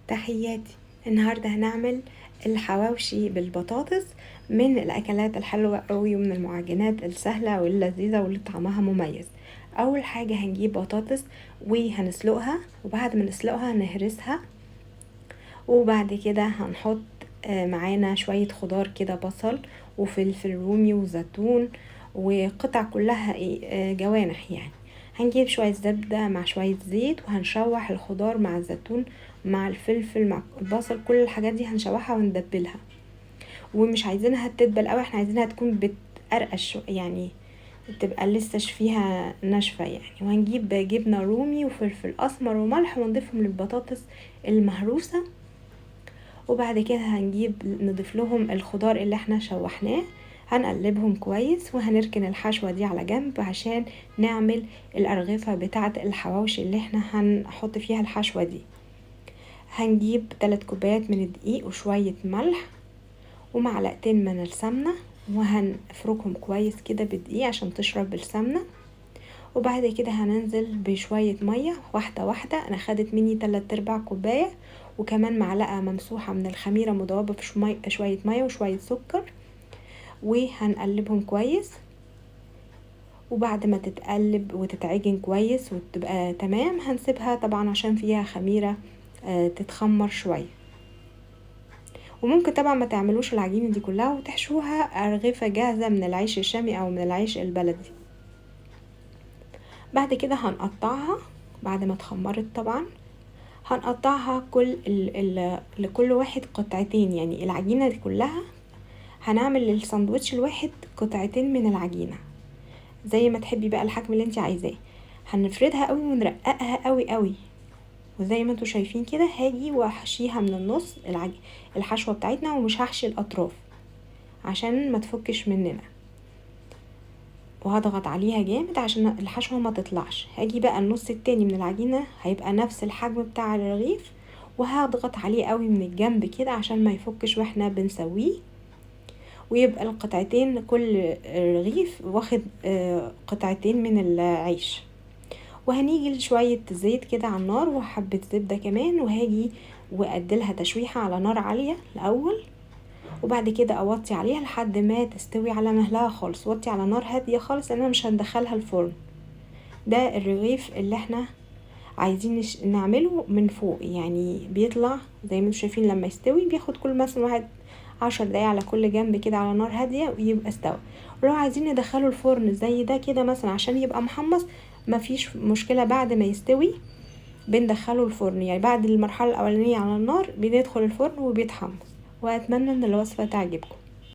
تحياتي. النهاردة هنعمل الحواوشي بالبطاطس، من الأكلات الحلوة قوي ومن المعجنات السهلة واللذيذة واللي طعمها مميز. أول حاجة هنجيب بطاطس وهنسلقها، وبعد ما نسلقها هنهرسها، وبعد كده هنحط معانا شوية خضار كده، بصل وفلفل رومي وزيتون وقطع كلها جوانح يعني. هنجيب شوية زبدة مع شوية زيت، وهنشوح الخضار مع الزيتون مع الفلفل مع البصل، كل الحاجات دي هنشوحها وندبلها. ومش عايزينها تدبل قوي، احنا عايزينها تكون بتقرقش يعني، تبقى لسه فيها ناشفه يعني. وهنجيب جبنه رومي وفلفل اسمر وملح ونضيفهم للبطاطس المهروسه، وبعد كده نضيف لهم الخضار اللي احنا شوحناه، هنقلبهم كويس، وهنركن الحشوة دي على جنب عشان نعمل الأرغفة بتاعة الحواوشي اللي احنا هنحط فيها الحشوة دي. هنجيب 3 كوبايات من الدقيق وشوية ملح ومعلقتين من السمنة، وهنفركهم كويس كده بالدقيق عشان تشرب السمنة. وبعد كده هننزل بشوية مية واحدة واحدة. انا خدت مني 3/4 كوباية، وكمان معلقة ممسوحة من الخميرة مضوبة في شوية مية وشوية سكر، وهنقلبهم كويس. وبعد ما تتقلب وتتعجن كويس وتبقى تمام، هنسيبها طبعا عشان فيها خميرة تتخمر شوية. وممكن طبعا ما تعملوش العجينة دي كلها وتحشوها أرغفة جاهزة من العيش الشامي او من العيش البلدي. بعد كده هنقطعها بعد ما اتخمرت طبعا، هنقطعها لكل واحد قطعتين، يعني العجينة دي كلها هنعمل للساندوتش الواحد قطعتين من العجينة، زي ما تحبي بقى الحجم اللي انت عايزاه. هنفردها قوي ونرققها قوي قوي، وزي ما انتوا شايفين كده هاجي واحشيها من النص الحشوة بتاعتنا، ومش هحشي الاطراف عشان ما تفكش مننا، وهضغط عليها جامد عشان الحشوة ما تطلعش. هاجي بقى النص التاني من العجينة هيبقى نفس الحجم بتاع الرغيف، وهضغط عليه قوي من الجنب كده عشان ما يفكش واحنا بنسويه، ويبقى القطعتين كل رغيف واخد قطعتين من العيش. وهنيجي لشوية زيت كده على النار وحبة زبدة كمان، وهاجي وأديلها تشويحة على نار عالية الأول، وبعد كده اوطي عليها لحد ما تستوي على مهلها خالص. وطي على نار هادية خالص لان انا مش هندخلها الفرن. ده الرغيف اللي احنا عايزين نعمله من فوق، يعني بيطلع زي ما انتم شايفين لما يستوي بياخد كل مثلا 10 دقايق على كل جنب كده على نار هادية ويبقى استوى. ولو عايزين ندخله الفرن زي ده كده مثلا عشان يبقى محمص، مفيش مشكلة، بعد ما يستوي بندخله الفرن، يعني بعد المرحلة الأولانية على النار بندخل الفرن وبيتحمص. وأتمنى ان الوصفة تعجبكم.